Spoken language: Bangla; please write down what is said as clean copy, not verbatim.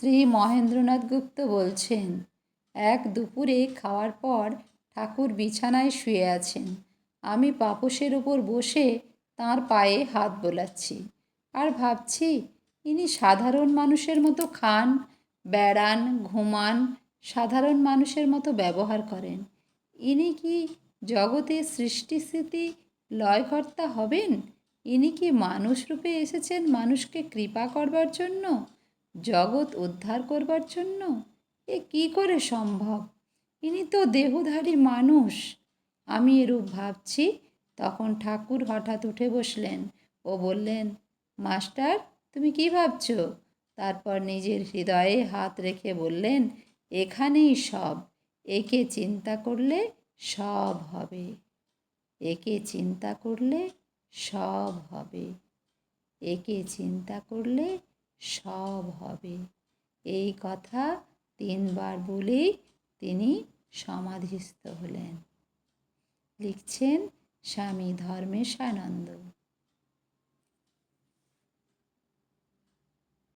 শ্রী মহেন্দ্রনাথ গুপ্ত বলছেন, এক দুপুরে খাওয়ার পর ঠাকুর বিছানায় শুয়ে আছেন। আমি পাপোশের উপর বসে তাঁর পায়ে হাত বোলাচ্ছি আর ভাবছি, ইনি সাধারণ মানুষের মতো খান, বেড়ান, ঘুমান, সাধারণ মানুষের মতো ব্যবহার করেন। ইনি কি জগতের সৃষ্টিস্থিতি লয়কর্তা হবেন? ইনি কি মানুষ রূপে এসেছেন মানুষকে কৃপা করবার জন্য, জগৎ উদ্ধার করবার জন্য? এ কি করে সম্ভব? ইনি তো দেহধারী মানুষ। আমি এরূপ ভাবছি, তখন ঠাকুর হঠাৎ উঠে বসলেন ও বললেন, মাস্টার, তুমি কি ভাবছ? তারপর নিজের হৃদয়ে হাত রেখে বললেন, এখানেই সব। একে চিন্তা করলে সব হবে। একে চিন্তা করলে সব হবে। একে চিন্তা করলে সব হবে। এই কথা 3 বার বলেই তিনি সমাধিস্থ হলেন। লিখছেন স্বামী ধর্মেশানন্দ।